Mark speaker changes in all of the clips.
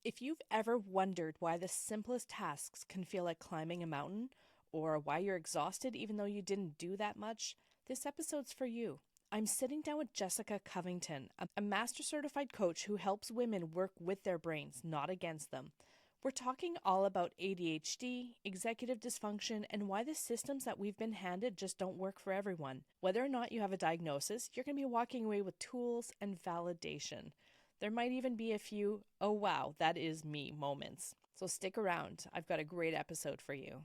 Speaker 1: If you've ever wondered why the simplest tasks can feel like climbing a mountain, or why you're exhausted even though you didn't do that much, this episode's for you. I'm sitting down with Jessica Covington, a master certified coach who helps women work with their brains, not against them. We're talking all about ADHD, executive dysfunction, and why the systems that we've been handed just don't work for everyone. Whether or not you have a diagnosis, you're going to be walking away with tools and validation. There might even be a few, oh wow, that is me moments. So stick around. I've got a great episode for you.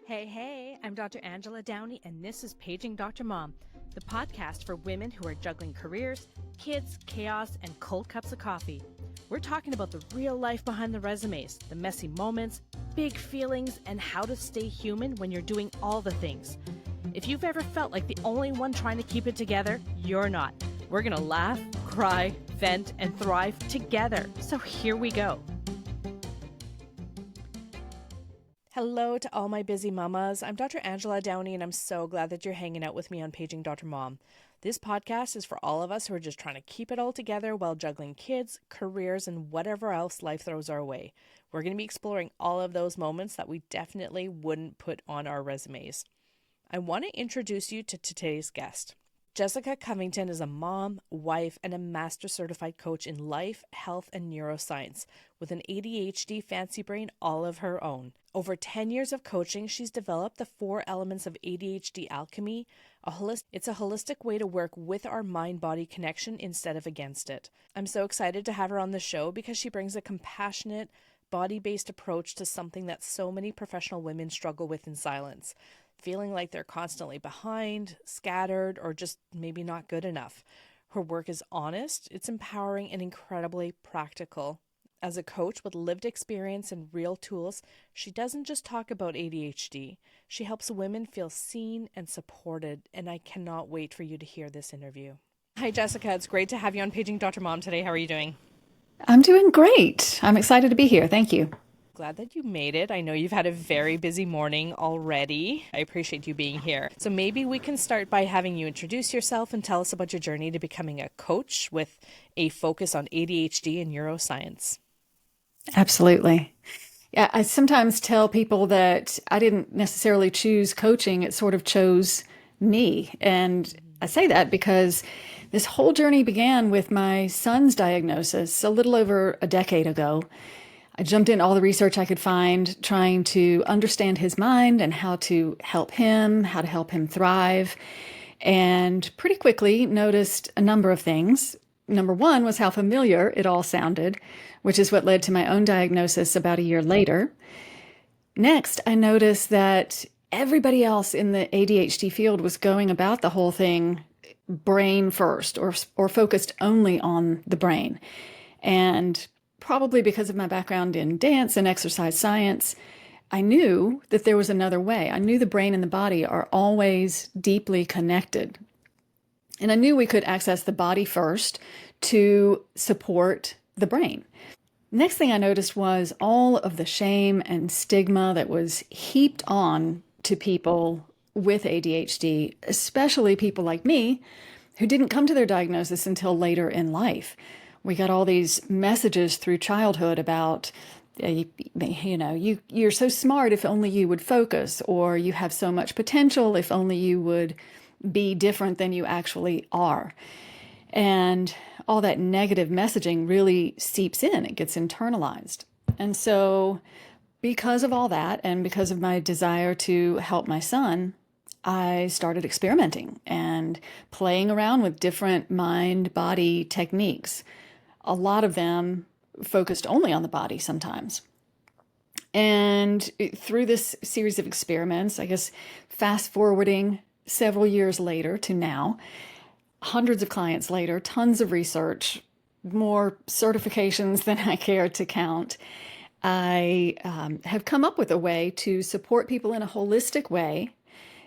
Speaker 1: Hey, I'm Dr. Angela Downey, and this is Paging Dr. Mom, the podcast for women who are juggling careers, kids, chaos, and cold cups of coffee. We're talking about the real life behind the resumes, the messy moments, big feelings, and how to stay human when you're doing all the things. If you've ever felt like the only one trying to keep it together, you're not. We're going to laugh, cry, vent, and thrive together. So here we go. Hello to all my busy mamas. I'm Dr. Angela Downey, and I'm so glad that you're hanging out with me on Paging Dr. Mom. This podcast is for all of us who are just trying to keep it all together while juggling kids, careers, and whatever else life throws our way. We're going to be exploring all of those moments that we definitely wouldn't put on our resumes. I want to introduce you to today's guest. Jessica Covington is a mom, wife, and a master certified coach in life, health, and neuroscience with an ADHD fancy brain all of her own. Over 10 years of coaching, she's developed the 4 elements of ADHD Alchemy. It's a holistic way to work with our mind-body connection instead of against it. I'm so excited to have her on the show because she brings a compassionate, body-based approach to something that so many professional women struggle with in silence. Feeling like they're constantly behind, scattered, or just maybe not good enough. Her work is honest, it's empowering, and incredibly practical. As a coach with lived experience and real tools, she doesn't just talk about ADHD. She helps women feel seen and supported, and I cannot wait for you to hear this interview. Hi, Jessica. It's great to have you on Paging Dr. Mom today. How are you doing?
Speaker 2: I'm doing great. I'm excited to be here. Thank you.
Speaker 1: Glad that you made it. I know you've had a very busy morning already. I appreciate you being here. So maybe we can start by having you introduce yourself and tell us about your journey to becoming a coach with a focus on ADHD and neuroscience.
Speaker 2: Absolutely. Yeah, I sometimes tell people that I didn't necessarily choose coaching, it sort of chose me. And I say that because this whole journey began with my son's diagnosis a little over a decade ago. I jumped in all the research I could find, trying to understand his mind and how to help him, how to help him thrive, and pretty quickly noticed a number of things. Number one was how familiar it all sounded, which is what led to my own diagnosis about a year later. Next, I noticed that everybody else in the ADHD field was going about the whole thing brain first, or focused only on the brain. And probably because of my background in dance and exercise science, I knew that there was another way. I knew the brain and the body are always deeply connected. And I knew we could access the body first to support the brain. Next thing I noticed was all of the shame and stigma that was heaped on to people with ADHD, especially people like me who didn't come to their diagnosis until later in life. We got all these messages through childhood about, you're so smart if only you would focus, or you have so much potential if only you would be different than you actually are. And all that negative messaging really seeps in, it gets internalized. And so because of all that, and because of my desire to help my son, I started experimenting and playing around with different mind-body techniques. A lot of them focused only on the body sometimes. And through this series of experiments, I guess fast forwarding several years later to now, hundreds of clients later, tons of research, more certifications than I care to count, I have come up with a way to support people in a holistic way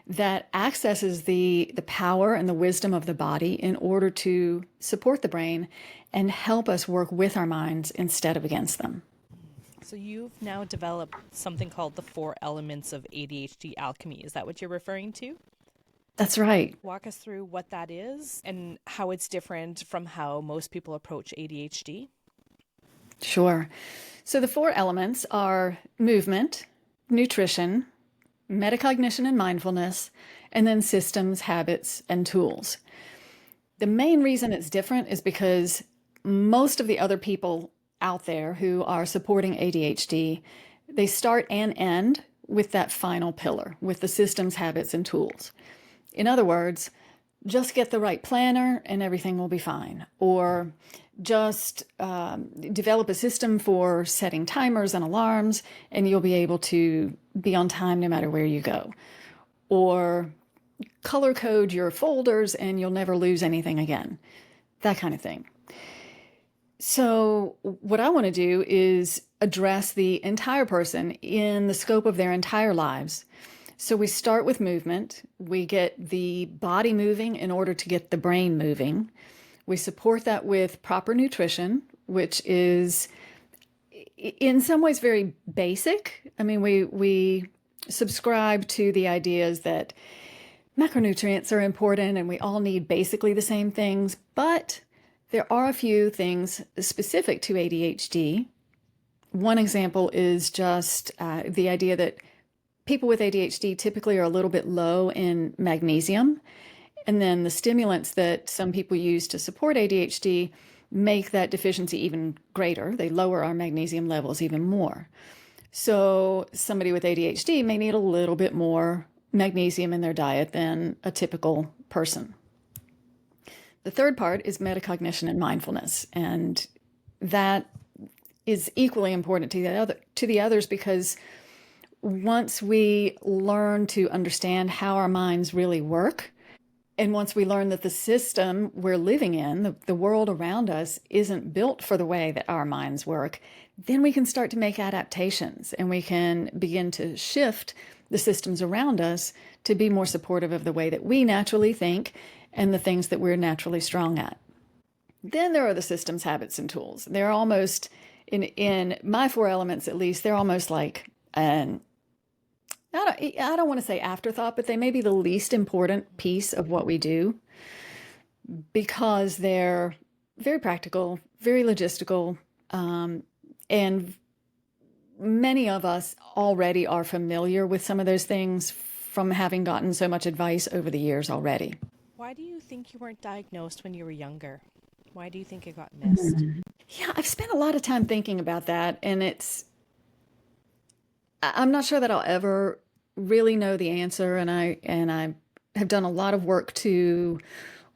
Speaker 2: that accesses the power and the wisdom of the body in order to support the brain and help us work with our minds instead of against them.
Speaker 1: So you've now developed something called the 4 elements of ADHD Alchemy. Is that what you're referring to?
Speaker 2: That's right.
Speaker 1: Walk us through what that is and how it's different from how most people approach ADHD.
Speaker 2: Sure. So the four elements are movement, nutrition, metacognition and mindfulness, and then systems, habits, and tools. The main reason it's different is because most of the other people out there who are supporting ADHD, they start and end with that final pillar, with the systems, habits, and tools. In other words, just get the right planner and everything will be fine. Or just develop a system for setting timers and alarms, and you'll be able to be on time no matter where you go. Or color code your folders and you'll never lose anything again. That kind of thing. So, what I want to do is address the entire person in the scope of their entire lives. So, we start with movement. We get the body moving in order to get the brain moving. We support that with proper nutrition, which is in some ways very basic. I mean, we subscribe to the ideas that macronutrients are important and we all need basically the same things, but there are a few things specific to ADHD. One example is just the idea that people with ADHD typically are a little bit low in magnesium. And then the stimulants that some people use to support ADHD make that deficiency even greater. They lower our magnesium levels even more. So somebody with ADHD may need a little bit more magnesium in their diet than a typical person. The third part is metacognition and mindfulness, and that is equally important to the others because once we learn to understand how our minds really work, and once we learn that the system we're living in, the world around us, isn't built for the way that our minds work, then we can start to make adaptations and we can begin to shift the systems around us to be more supportive of the way that we naturally think and the things that we're naturally strong at. Then there are the systems, habits, and tools. They're almost, in my four elements at least, they're almost like I don't want to say afterthought, but they may be the least important piece of what we do because they're very practical, very logistical, and many of us already are familiar with some of those things from having gotten so much advice over the years already.
Speaker 1: Why do you think you weren't diagnosed when you were younger? Why do you think it got missed?
Speaker 2: Yeah, I've spent a lot of time thinking about that, and I'm not sure that I'll ever really know the answer, and I have done a lot of work to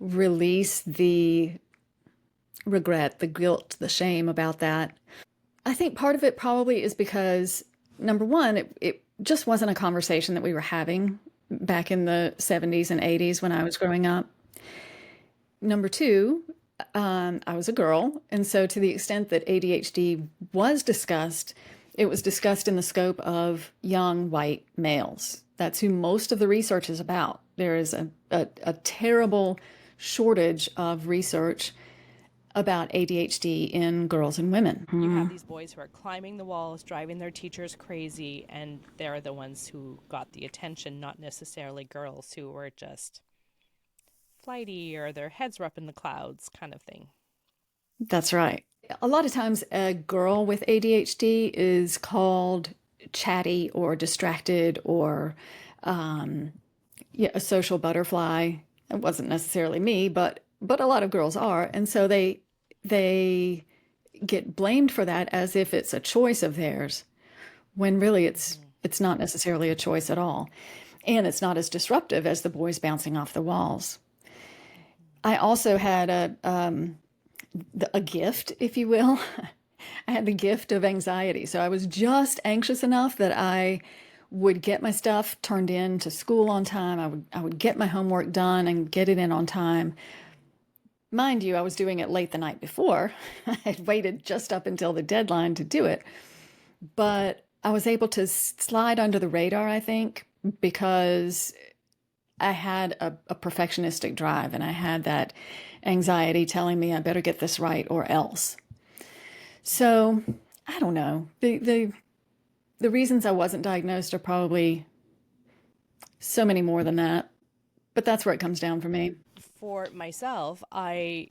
Speaker 2: release the regret, the guilt, the shame about that. I think part of it probably is because, number one, it just wasn't a conversation that we were having back in the 70s and 80s when I was growing up. Number two, I was a girl, and so to the extent that ADHD was discussed, it was discussed in the scope of young white males. That's who most of the research is about. There is a terrible shortage of research about ADHD in girls and women.
Speaker 1: You have these boys who are climbing the walls, driving their teachers crazy, and they're the ones who got the attention, not necessarily girls who were just flighty or their heads were up in the clouds kind of thing.
Speaker 2: That's right. A lot of times a girl with ADHD is called chatty or distracted or a social butterfly. It wasn't necessarily me, but a lot of girls are. And so they get blamed for that as if it's a choice of theirs, when really it's not necessarily a choice at all. And it's not as disruptive as the boys bouncing off the walls. I also had a gift, if you will. I had the gift of anxiety. So I was just anxious enough that I would get my stuff turned in to school on time. I would get my homework done and get it in on time. Mind you, I was doing it late the night before. I had waited just up until the deadline to do it. But I was able to slide under the radar, I think, because I had a perfectionistic drive and I had that anxiety telling me I better get this right or else. So I don't know. The reasons I wasn't diagnosed are probably so many more than that, but that's where it comes down for me.
Speaker 1: For myself, I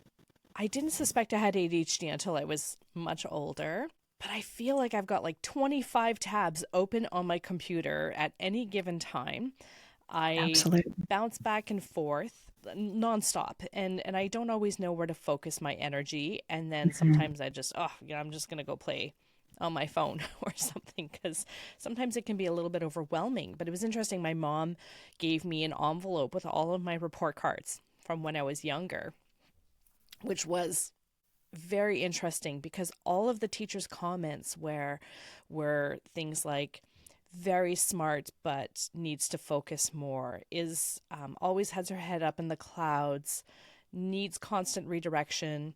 Speaker 1: I didn't suspect I had ADHD until I was much older, but I feel like I've got like 25 tabs open on my computer at any given time. I
Speaker 2: Absolutely.
Speaker 1: bounce back and forth nonstop, and I don't always know where to focus my energy. And then
Speaker 2: Mhm.
Speaker 1: sometimes I just, oh, yeah, I'm just going to go play on my phone or something, because sometimes it can be a little bit overwhelming. But it was interesting. My mom gave me an envelope with all of my report cards from when I was younger, which was very interesting because all of the teachers' comments were things like very smart but needs to focus more, is always has her head up in the clouds, needs constant redirection,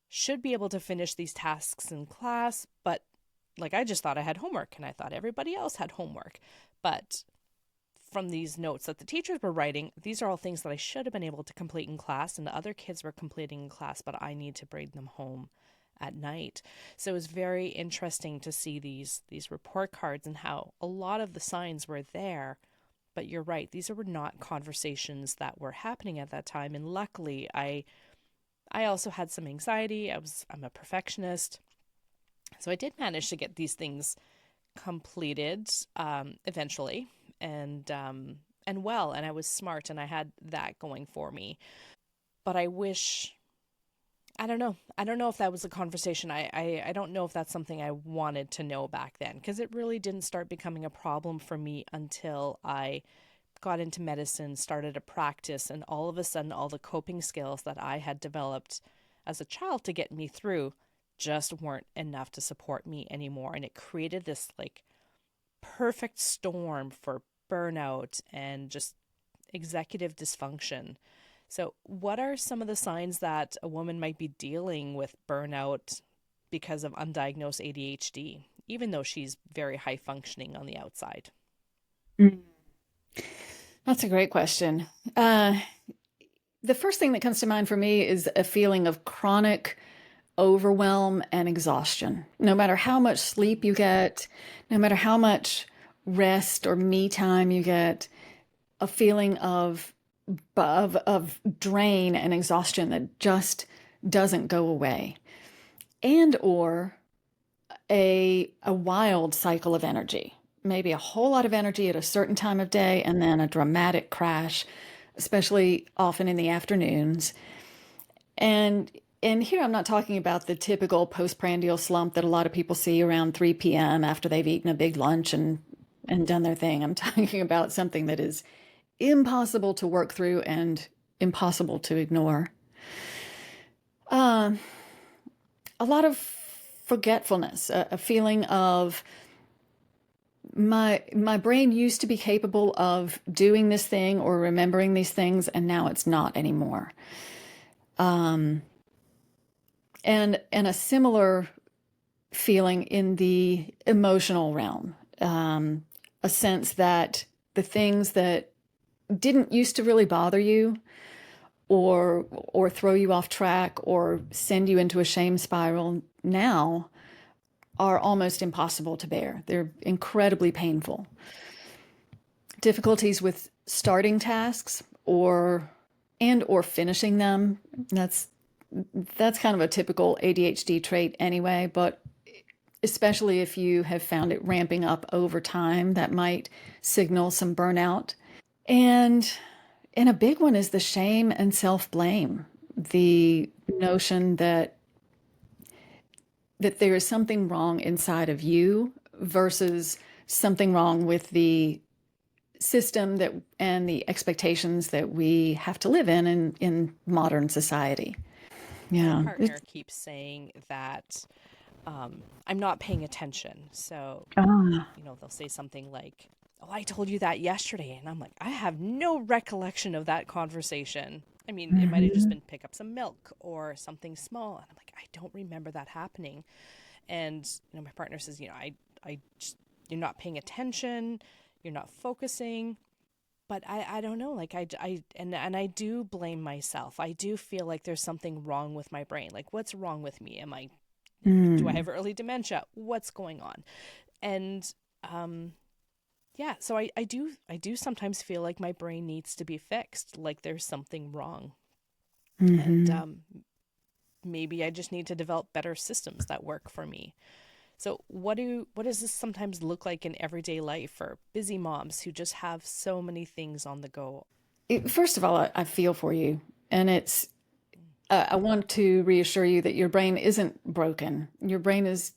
Speaker 1: should be able to finish these tasks in class, but like I just thought I had homework and I thought everybody else had homework. But from these notes that the teachers were writing, these are all things that I should have been able to complete in class and the other kids were completing in class, but I need to bring them home at night. So it was very interesting to see these report cards and how a lot of the signs were there. But you're right, these were not conversations that were happening at that time. And luckily I also had some anxiety. I'm a perfectionist. So I did manage to get these things completed eventually, and well, and I was smart and I had that going for me. But I wish, I don't know. I don't know if that was a conversation. I don't know if that's something I wanted to know back then, because it really didn't start becoming a problem for me until I got into medicine, started a practice, and all of a sudden, all the coping skills that I had developed as a child to get me through just weren't enough to support me anymore. And it created this like perfect storm for burnout and just executive dysfunction. So, what are some of the signs that a woman might be dealing with burnout because of undiagnosed ADHD, even though she's very high functioning on the outside?
Speaker 2: Mm. That's a great question. Uh, the first thing that comes to mind for me is a feeling of chronic overwhelm and exhaustion. No matter how much sleep you get, no matter how much rest or me time you get, a feeling of drain and exhaustion that just doesn't go away. And or a wild cycle of energy. Maybe a whole lot of energy at a certain time of day and then a dramatic crash, especially often in the afternoons. And and here I'm not talking about the typical postprandial slump that a lot of people see around 3 p.m. after they've eaten a big lunch and done their thing. I'm talking about something that is impossible to work through and impossible to ignore. Um, a lot of forgetfulness, a feeling of my brain used to be capable of doing this thing or remembering these things, and now it's not anymore. Um, and a similar feeling in the emotional realm, a sense that the things that didn't used to really bother you or throw you off track or send you into a shame spiral now are almost impossible to bear. They're incredibly painful. Difficulties with starting tasks or finishing them. That's that's kind of a typical ADHD trait anyway, but especially if you have found it ramping up over time, that might signal some burnout. And and a big one is the shame and self-blame. The notion that there is something wrong inside of you versus something wrong with the system that and the expectations that we have to live in modern society.
Speaker 1: My
Speaker 2: Yeah.
Speaker 1: partner keeps saying that I'm not paying attention. So,
Speaker 2: Ah.
Speaker 1: they'll say something like, "Oh, I told you that yesterday." And I'm like, I have no recollection of that conversation. I mean, it might have just
Speaker 2: Mhm.
Speaker 1: been pick up some milk or something small. And I'm like, I don't remember that happening. And, my partner says, I just, you're not paying attention, you're not focusing. But I don't know, like and I do blame myself. I do feel like there's something wrong with my brain. Like, what's wrong with me? Do I
Speaker 2: Mm.
Speaker 1: have early dementia? What's going on? And yeah, so I do sometimes feel like my brain needs to be fixed, like there's something wrong. And
Speaker 2: Mhm.
Speaker 1: maybe I just need to develop better systems that work for me. So what does this sometimes look like in everyday life for busy moms who just have so many things on the go?
Speaker 2: First of all, I feel for you. And I want to reassure you that your brain isn't broken. Your brain is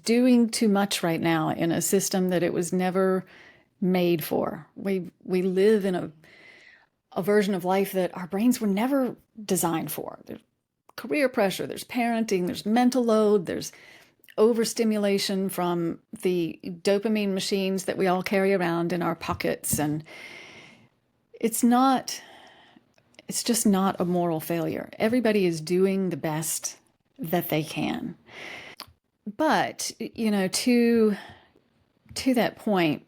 Speaker 2: doing too much right now in a system that it was never made for. We live in a version of life that our brains were never designed for. There's career pressure, there's parenting, there's mental load, there's overstimulation from the dopamine machines that we all carry around in our pockets. And it's not, it's just not a moral failure. Everybody is doing the best that they can. But, to that point,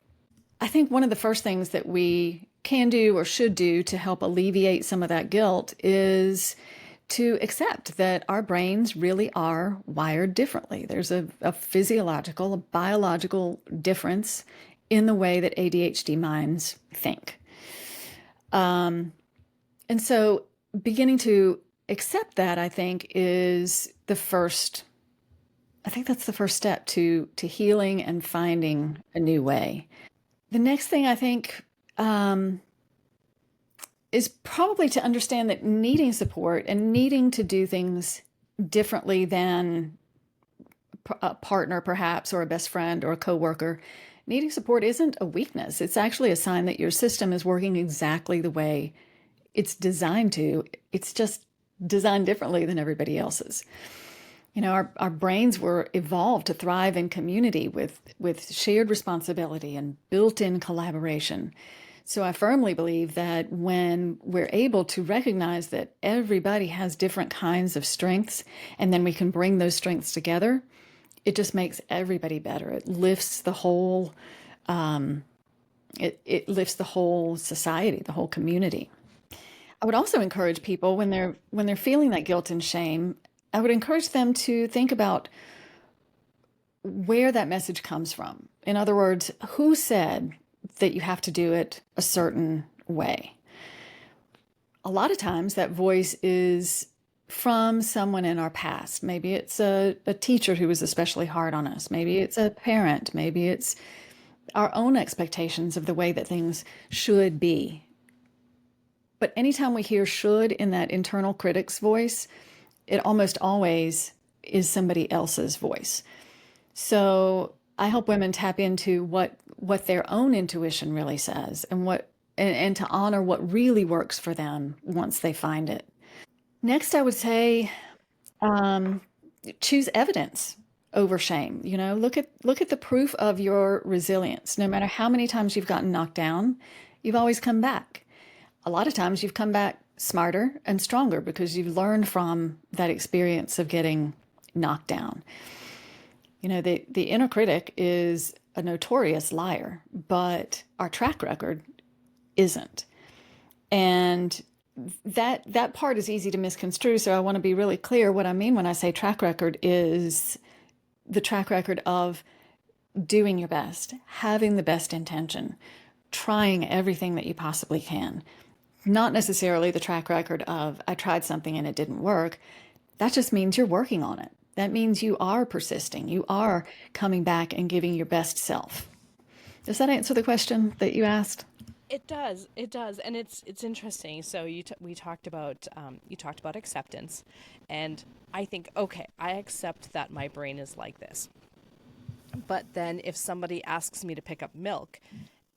Speaker 2: I think one of the first things that we can do or should do to help alleviate some of that guilt is to accept that our brains really are wired differently. There's a physiological, a biological difference in the way that ADHD minds think. And so beginning to accept that, I think, is the first, I think that's the first step to healing and finding a new way. The next thing I think is probably to understand that needing support and needing to do things differently than a partner, perhaps, or a best friend or a coworker, needing support isn't a weakness. It's actually a sign that your system is working exactly the way it's designed to. It's just designed differently than everybody else's. Our brains were evolved to thrive in community with shared responsibility and built-in collaboration. So I firmly believe that when we're able to recognize that everybody has different kinds of strengths, and then we can bring those strengths together, it just makes everybody better. It lifts the whole, it lifts the whole society, the whole community. I would also encourage people when they're feeling that guilt and shame, I would encourage them to think about where that message comes from. In other words, who said that you have to do it a certain way? A lot of times that voice is from someone in our past. Maybe it's a teacher who was especially hard on us. Maybe it's a parent. Maybe it's our own expectations of the way that things should be. But anytime we hear should in that internal critic's voice, it almost always is somebody else's voice. So I help women tap into what their own intuition really says and to honor what really works for them once they find it. Next, I would say choose evidence over shame. Look at the proof of your resilience. No matter how many times you've gotten knocked down, you've always come back. A lot of times you've come back smarter and stronger because you've learned from that experience of getting knocked down. The inner critic is a notorious liar, but our track record isn't. And that part is easy to misconstrue. So I want to be really clear. What I mean when I say track record is the track record of doing your best, having the best intention, trying everything that you possibly can. Not necessarily the track record of I tried something and it didn't work. That just means you're working on it. That means you are persisting. You are coming back and giving your best self. Does that answer the question that you asked?
Speaker 1: It does. It does. And it's interesting. So we talked about you talked about acceptance, and I think, okay, I accept that my brain is like this. But then if somebody asks me to pick up milk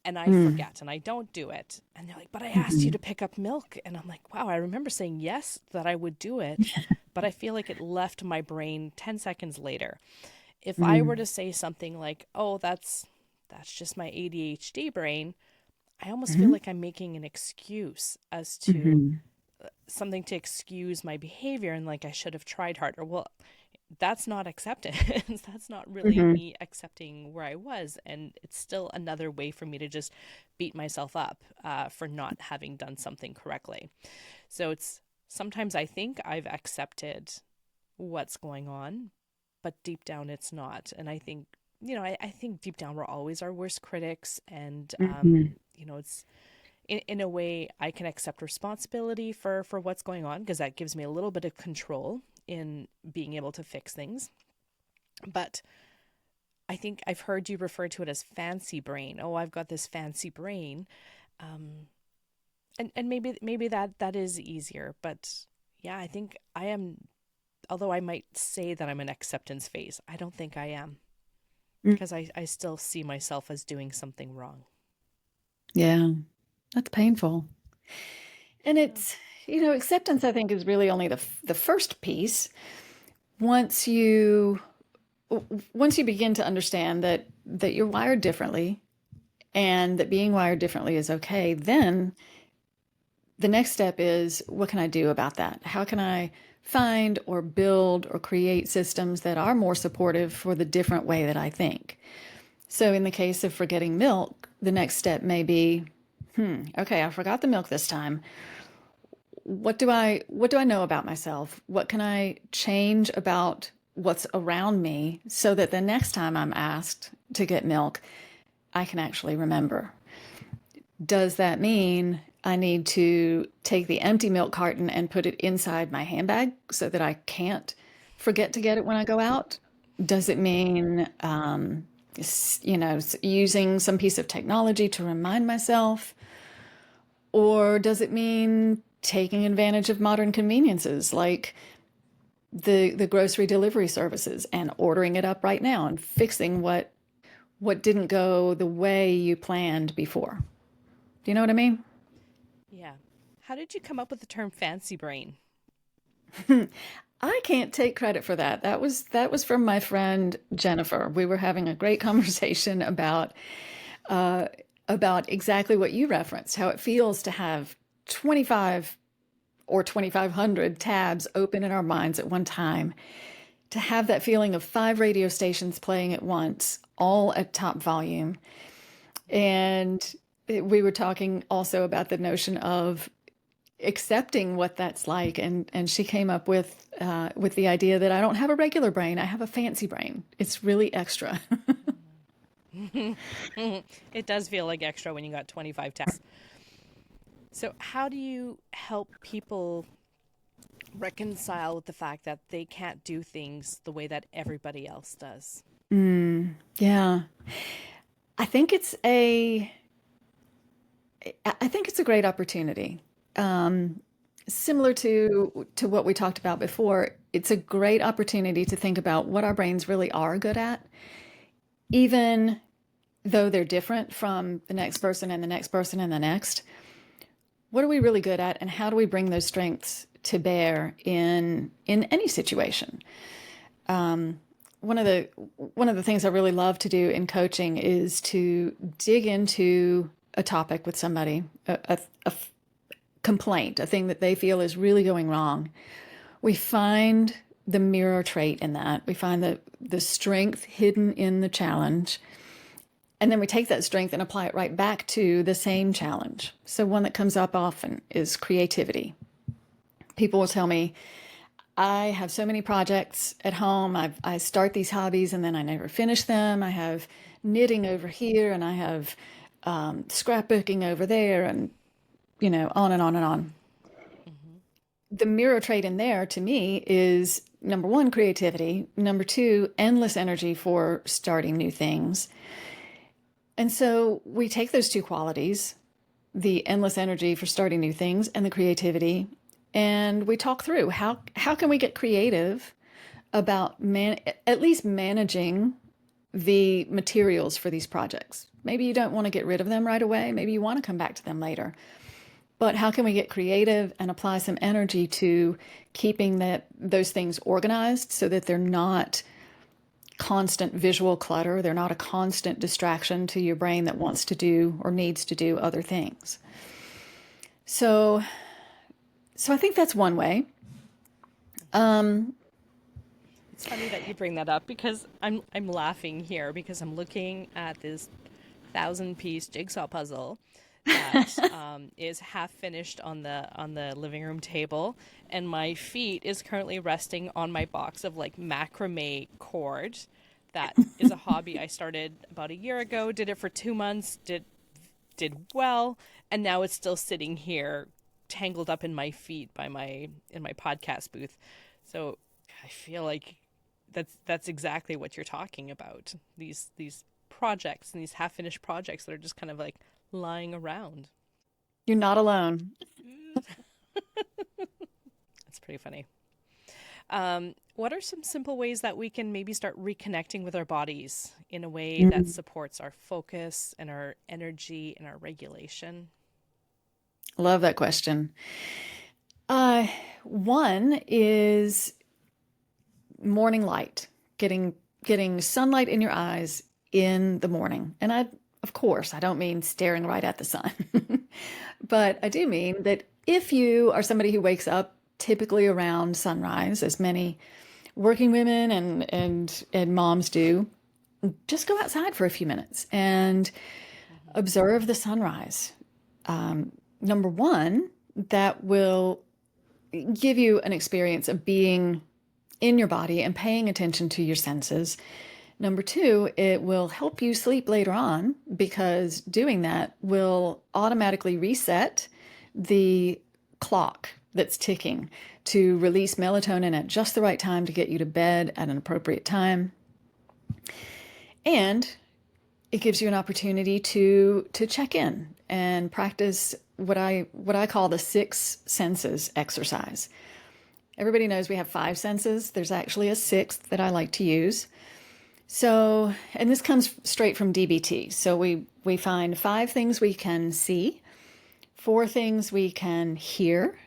Speaker 1: and I forget and I don't do it, and they're like, but I asked you to pick up milk, and I'm like, wow, I remember saying yes, that I would do it, but I feel like it left my brain 10 seconds later. If I were to say something like, oh, that's just my ADHD brain, I almost feel like I'm making an excuse as to something to excuse my behavior, and like I should have tried harder. Well, that's not acceptance. That's not really me accepting where I was. And it's still another way for me to just beat myself up for not having done something correctly. So it's sometimes I think I've accepted what's going on, but deep down it's not. And I think, I think deep down we're always our worst critics. And, it's in a way I can accept responsibility for what's going on because that gives me a little bit of control in being able to fix things. But I think I've heard you refer to it as fancy brain. Oh, I've got this fancy brain. Um, and maybe that is easier, but yeah, I think I am, although I might say that I'm an acceptance phase, I don't think I am,
Speaker 2: Mm.
Speaker 1: because I still see myself as doing something wrong.
Speaker 2: Yeah, that's painful. And
Speaker 1: Yeah.
Speaker 2: it's, acceptance, I think, is really only the first piece. Once you once you begin to understand that you're wired differently and that being wired differently is okay, then the next step is, what can I do about that? How can I find or build or create systems that are more supportive for the different way that I think? So in the case of forgetting milk, the next step may be, okay, I forgot the milk this time. What do I know about myself? What can I change about what's around me so that the next time I'm asked to get milk, I can actually remember? Does that mean I need to take the empty milk carton and put it inside my handbag so that I can't forget to get it when I go out? Does it mean, using some piece of technology to remind myself? Or does it mean taking advantage of modern conveniences like the grocery delivery services and ordering it up right now and fixing what didn't go the way you planned before? Do you know what I mean?
Speaker 1: Yeah. How did you come up with the term fancy brain?
Speaker 2: I can't take credit for that. That was from my friend Jennifer. We were having a great conversation uh, about exactly what you referenced, how it feels to have 25 or 2,500 tabs open in our minds at one time, to have that feeling of 5 radio stations playing at once, all at top volume. And we were talking also about the notion of accepting what that's like, and she came up with the idea that I don't have a regular brain, I have a fancy brain. It's really extra.
Speaker 1: It does feel like extra when you got 25 tabs. So, how do you help people reconcile with the fact that they can't do things the way that everybody else does?
Speaker 2: Yeah, I think it's a I think it's a great opportunity. Similar to what we talked about before, it's a great opportunity to think about what our brains really are good at, even though they're different from the next person and the next person and the next. What are we really good at, and how do we bring those strengths to bear in any situation? One of the one of the things I really love to do in coaching is to dig into a topic with somebody, a complaint, a thing that they feel is really going wrong. We find the mirror trait in that. We find the strength hidden in the challenge. And then we take that strength and apply it right back to the same challenge. So, one that comes up often is creativity. People will tell me, I have so many projects at home. I start these hobbies and then I never finish them. I have knitting over here and I have scrapbooking over there, and on and on and on.
Speaker 1: Hmm.
Speaker 2: The mirror trait in there to me is number one, creativity. Number two, endless energy for starting new things. And so we take those two qualities, the endless energy for starting new things and the creativity, and we talk through how can we get creative about at least managing the materials for these projects. Maybe you don't want to get rid of them right away. Maybe you want to come back to them later. But how can we get creative and apply some energy to keeping those things organized so that they're not constant visual clutter? They're not a constant distraction to your brain that wants to do or needs to do other things. So, so I think that's one way. Um,
Speaker 1: It's funny that you bring that up because I'm laughing here because I'm looking at this 1,000 piece jigsaw puzzle that is half finished on the living room table, and my feet is currently resting on my box of like macrame cord. That is a hobby I started about a year ago. Did it for 2 months. Did well, and now it's still sitting here, tangled up in my feet by my in my podcast booth. So I feel like that's exactly what you're talking about. These projects and these half finished projects that are just kind of like lying around.
Speaker 2: You're not alone.
Speaker 1: It's pretty funny. What are some simple ways that we can maybe start reconnecting with our bodies in a way that
Speaker 2: Mm.
Speaker 1: supports our focus and our energy and our regulation?
Speaker 2: Love that question. Uh, One is morning light, getting sunlight in your eyes in the morning. And of course, I don't mean staring right at the sun, but I do mean that if you are somebody who wakes up typically around sunrise, as many working women and moms do, just go outside for a few minutes and
Speaker 1: Mm-hmm.
Speaker 2: observe the sunrise. Number one, that will give you an experience of being in your body and paying attention to your senses. Number two, it will help you sleep later on because doing that will automatically reset the clock that's ticking to release melatonin at just the right time to get you to bed at an appropriate time. And it gives you an opportunity to check in and practice what I call the six senses exercise. Everybody knows we have five senses. There's actually a sixth that I like to use. So, and this comes straight from DBT. So we find five things we can see, four things we can hear,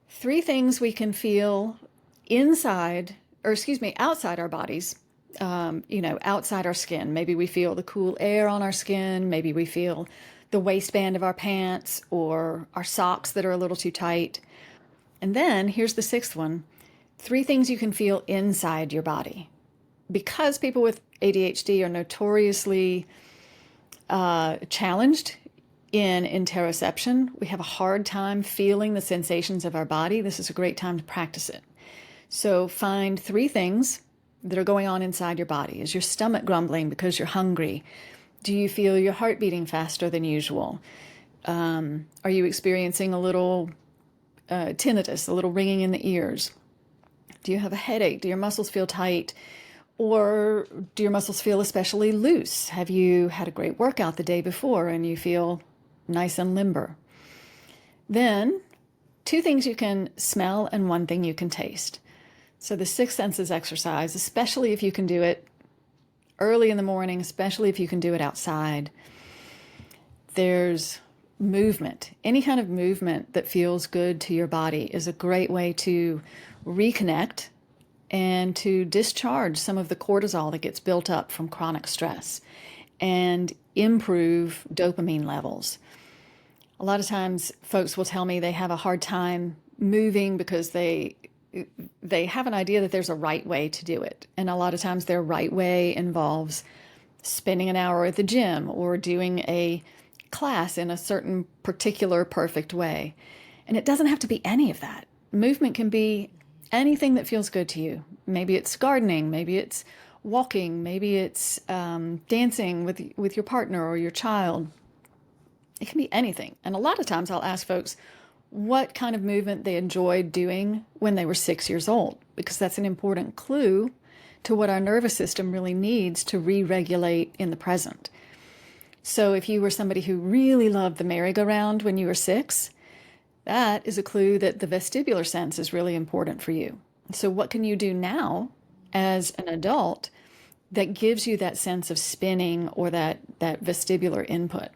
Speaker 2: three things we can feel inside, or excuse me, outside our bodies. Outside our skin. Maybe we feel the cool air on our skin. Maybe we feel the waistband of our pants or our socks that are a little too tight. And then here's the sixth one, three things you can feel inside your body. Because people with ADHD are notoriously challenged in interoception, we have a hard time feeling the sensations of our body. This is a great time to practice it. So find three things that are going on inside your body. Is your stomach grumbling because you're hungry? Do you feel your heart beating faster than usual? Are you experiencing a little tinnitus, a little ringing in the ears? Do you have a headache? Do your muscles feel tight? Or do your muscles feel especially loose? Have you had a great workout the day before and you feel nice and limber? Then, two things you can smell and one thing you can taste. So the six senses exercise, especially if you can do it early in the morning, especially if you can do it outside. There's movement. Any kind of movement that feels good to your body is a great way to reconnect and to discharge some of the cortisol that gets built up from chronic stress and improve dopamine levels. A lot of times folks will tell me they have a hard time moving because they have an idea that there's a right way to do it. And a lot of times their right way involves spending an hour at the gym or doing a class in a certain particular perfect way. And it doesn't have to be any of that. Movement can be anything that feels good to you. Maybe it's gardening, maybe it's walking, maybe it's dancing with your partner or your child. It can be anything. And a lot of times I'll ask folks what kind of movement they enjoyed doing when they were 6 years old, because that's an important clue to what our nervous system really needs to re-regulate in the present. So if you were somebody who really loved the merry-go-round when you were 6, that is a clue that the vestibular sense is really important for you. So what can you do now as an adult that gives you that sense of spinning or that vestibular input?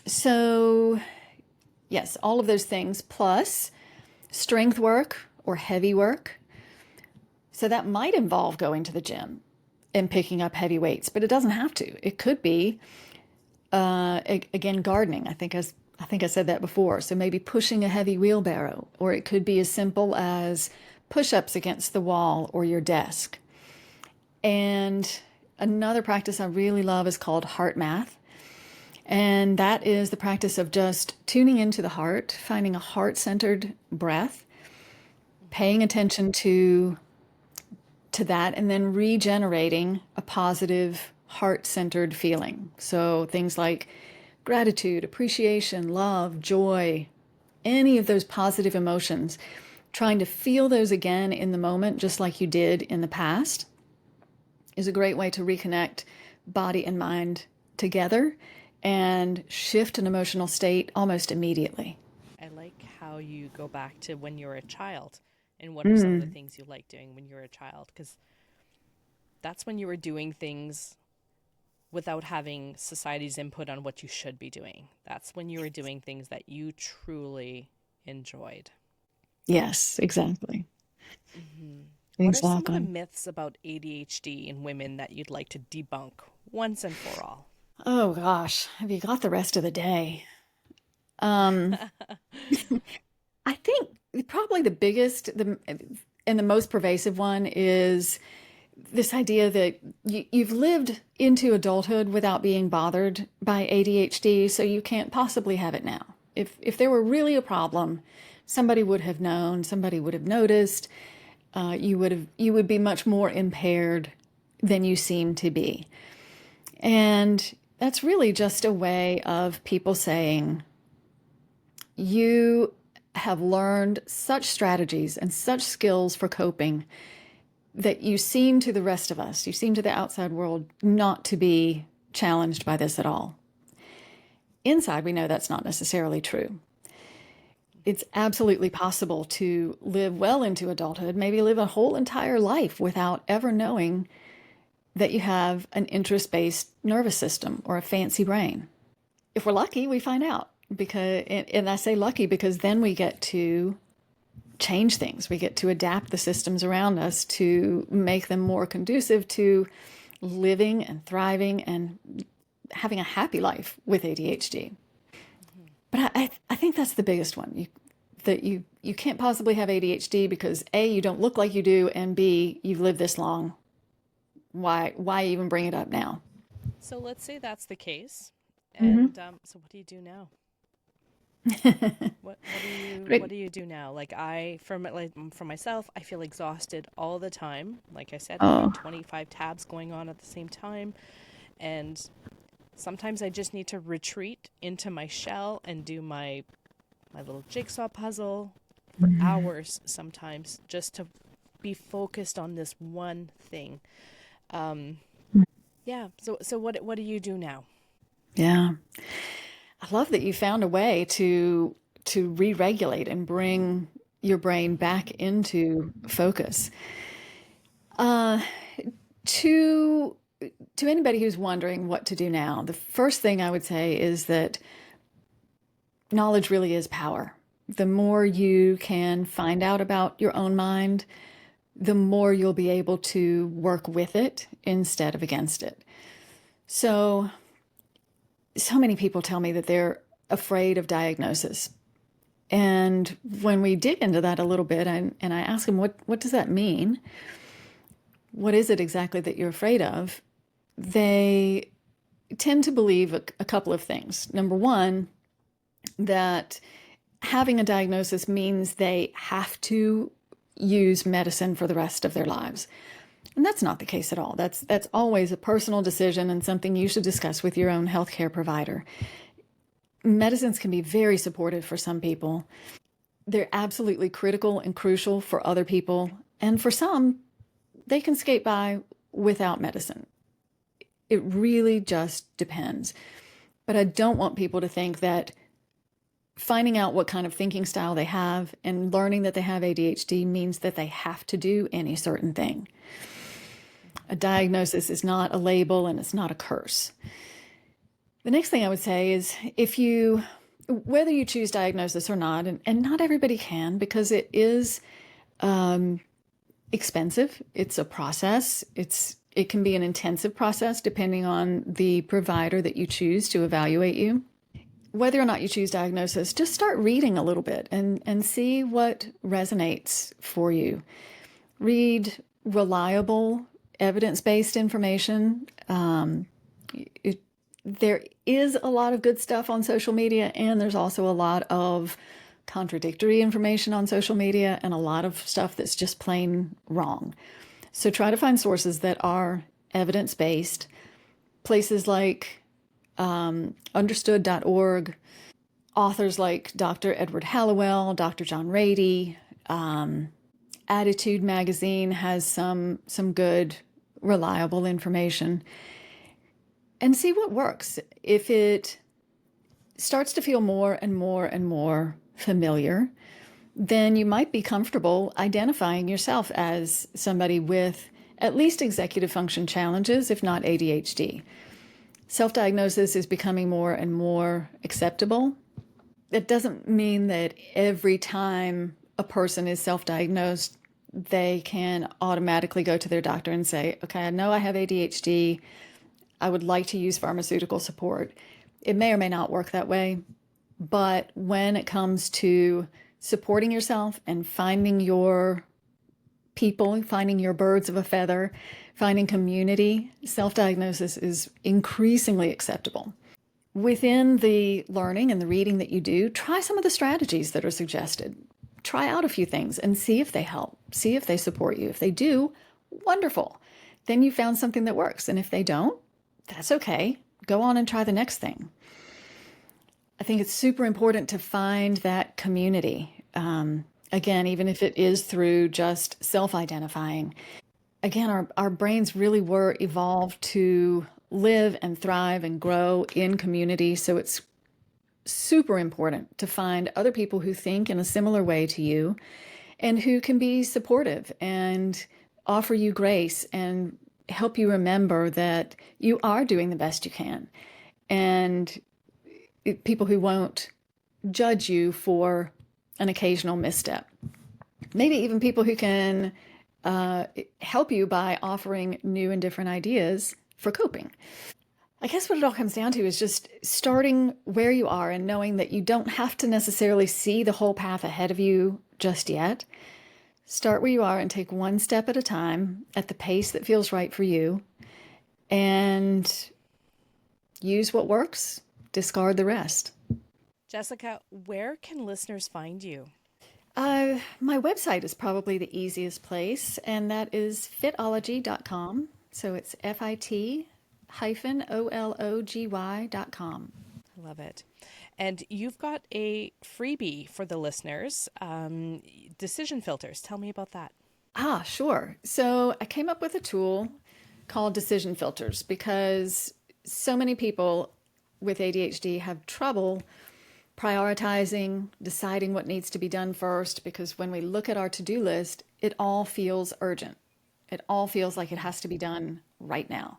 Speaker 2: So yes, all of those things plus strength work or heavy work. So that might involve going to the gym and picking up heavy weights, but it doesn't have to. It could be, again, gardening. I think I said that before. So maybe pushing a heavy wheelbarrow, or it could be as simple as push-ups against the wall or your desk. And another practice I really love is called heart math. And that is the practice of just tuning into the heart, finding a heart-centered breath, paying attention to that, and then regenerating a positive heart-centered feeling. So things like gratitude, appreciation, love, joy, any of those positive emotions trying to feel those again in the moment, just like you did in the past, is a great way to reconnect body and mind together and shift an emotional state almost immediately.
Speaker 1: I like how you go back to when you were a child and what are some of the
Speaker 2: Mm,
Speaker 1: things you liked doing when you were a child? Because that's when you were doing things without having society's input on what you should be doing. That's when you were doing things that you truly enjoyed.
Speaker 2: yes, exactly.
Speaker 1: What are some of the
Speaker 2: Exactly.
Speaker 1: myths about ADHD in women that you'd like to debunk once and for all?
Speaker 2: Oh gosh, have you got the rest of the day? Um, I think probably the biggest and the most pervasive one is this idea that you've lived into adulthood without being bothered by ADHD, so you can't possibly have it now. If there were really a problem, somebody would have known, somebody would have noticed. You would be much more impaired than you seem to be, and that's really just a way of people saying you have learned such strategies and such skills for coping that you seem to the rest of us, you seem to the outside world not to be challenged by this at all. Inside, we know that's not necessarily true. It's absolutely possible to live well into adulthood, maybe live a whole entire life without ever knowing that you have an interest based nervous system or a fancy brain. If we're lucky, we find out. Because, and I say lucky because then we get to change things. We get to adapt the systems around us to make them more conducive to living and thriving and having a happy life with ADHD.
Speaker 1: Mhm.
Speaker 2: But I think that's the biggest one. You can't possibly have ADHD because A, you don't look like you do, and B, you've lived this long. Why even bring it up now?
Speaker 1: So let's say that's the case.
Speaker 2: Mm-hmm.
Speaker 1: And so what do you do now? What
Speaker 2: Great.
Speaker 1: do you do now? Like for myself, I feel exhausted all the time. Like I said, I've
Speaker 2: Oh.
Speaker 1: got 25 tabs going on at the same time, and sometimes I just need to retreat into my shell and do my little jigsaw puzzle for hours sometimes just to be focused on this one thing. Um yeah, so what do you do now?
Speaker 2: Yeah. I love that you found a way to re-regulate and bring your brain back into focus. Uh, to to anybody who's wondering what to do now, the first thing I would say is that knowledge really is power. The more you can find out about your own mind, the more you'll be able to work with it instead of against it. So, so many people tell me that they're afraid of diagnosis. And when we dig into that a little bit, and I ask them, what does that mean? What is it exactly that you're afraid of? They tend to believe a couple of things. Number one, that having a diagnosis means they have to use medicine for the rest of their lives. And that's not the case at all. That's always a personal decision and something you should discuss with your own healthcare provider. Medicines can be very supportive for some people. They're absolutely critical and crucial for other people. And for some, they can skate by without medicine. It really just depends. But I don't want people to think that finding out what kind of thinking style they have and learning that they have ADHD means that they have to do any certain thing. A
Speaker 1: Mhm.
Speaker 2: diagnosis is not a label and it's not a curse. The next thing I would say is whether you choose diagnosis or not, and not everybody can because it is um, expensive. It's a process. It can be an intensive process depending on the provider that you choose to evaluate you. Whether or not you choose diagnosis, just start reading a little bit and see what resonates for you. Read reliable, evidence based information. It, there is a lot of good stuff on social media, and there's also a lot of contradictory information on social media and a lot of stuff that's just plain wrong. So try to find sources that are evidence based. Places like understood.org, authors like Dr. Edward Hallowell, Dr. John Rady, Attitude magazine has some good, reliable information. And see what works. If it starts to feel more and more and more familiar, then you might be comfortable identifying yourself as somebody with at least executive function challenges, if not ADHD. Self-diagnosis is becoming more and more acceptable. It doesn't mean that every time a person is self-diagnosed, they can automatically go to their doctor and say, okay, I know I have ADHD. I would like to use pharmaceutical support. It may or may not work that way. But when it comes to supporting yourself and finding your people, finding your birds of a feather, finding community, self-diagnosis is increasingly acceptable. Within the learning and the reading that you do, try some of the strategies that are suggested. Try out a few things and see if they help. See if they support you. If they do, wonderful. Then you found something that works. And if they don't, that's okay. Go on and try the next thing. I think it's super important to find that community. Again, even if it is through just self-identifying. Again, our brains really were evolved to live and thrive and grow in community. So it's super important to find other people who think in a similar way to you and who can be supportive and offer you grace and help you remember that you are doing the best you can. And people who won't judge you for an occasional misstep. Maybe even people who can help you by offering new and different ideas for coping. I guess what it all comes down to is just starting where you are and knowing that you don't have to necessarily see the whole path ahead of you just yet. Start where you are and take one step at a time at the pace that feels right for you, and use what works, discard the rest.
Speaker 1: Jessica, where can listeners find you?
Speaker 2: My website is probably the easiest place, and that is fitology.com. So it's FIT-OLOGY.com.
Speaker 1: Love it. And you've got a freebie for the listeners, decision filters. Tell me about that.
Speaker 2: Sure. So I came up with a tool called decision filters because so many people with ADHD have trouble prioritizing, deciding what needs to be done first, because when we look at our to-do list, it all feels urgent. It all feels like it has to be done right now.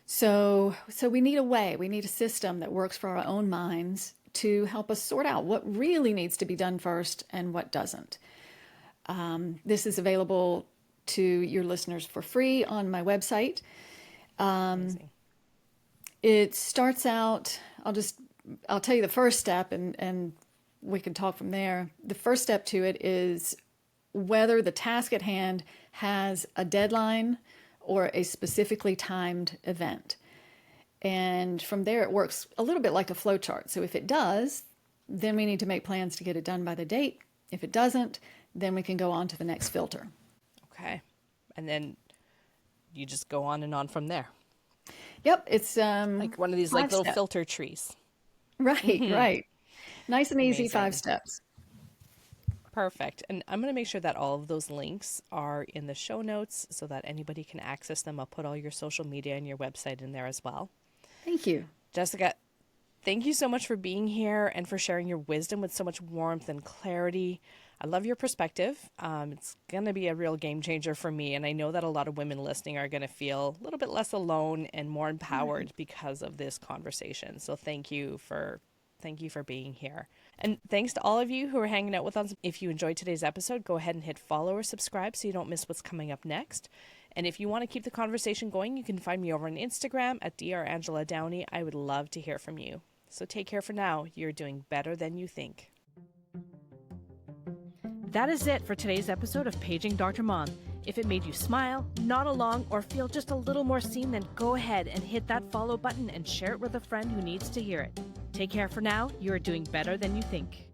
Speaker 2: So we need a way, we need a system that works for our own minds to help us sort out what really needs to be done first and what doesn't. This is available to your listeners for free on my website. It starts out, I'll tell you the first step and we can talk from there. The first step to it is whether the task at hand has a deadline or a specifically timed event. And from there, it works a little bit like a flow chart. So if it does, then we need to make plans to get it done by the date. If it doesn't, then we can go on to the next filter.
Speaker 1: Okay. And then you just go on and on from there.
Speaker 2: Yep. It's
Speaker 1: like one of these like little
Speaker 2: steps.
Speaker 1: filter trees.
Speaker 2: Right, right. Nice and easy,
Speaker 1: Amazing.
Speaker 2: 5 steps.
Speaker 1: Perfect. And I'm going to make sure that all of those links are in the show notes so that anybody can access them. I'll put all your social media and your website in there as well.
Speaker 2: Thank you.
Speaker 1: Jessica, thank you so much for being here and for sharing your wisdom with so much warmth and clarity. I love your perspective. It's going to be a real game changer for me. And I know that a lot of women listening are going to feel a little bit less alone and more empowered because of this conversation. So thank you for being here. And thanks to all of you who are hanging out with us. If you enjoyed today's episode, go ahead and hit follow or subscribe so you don't miss what's coming up next. And if you want to keep the conversation going, you can find me over on Instagram at drangeladowney. I would love to hear from you. So take care for now. You're doing better than you think. That is it for today's episode of Paging Dr. Mom. If it made you smile, nod along, or feel just a little more seen, then go ahead and hit that follow button and share it with a friend who needs to hear it. Take care for now. You are doing better than you think.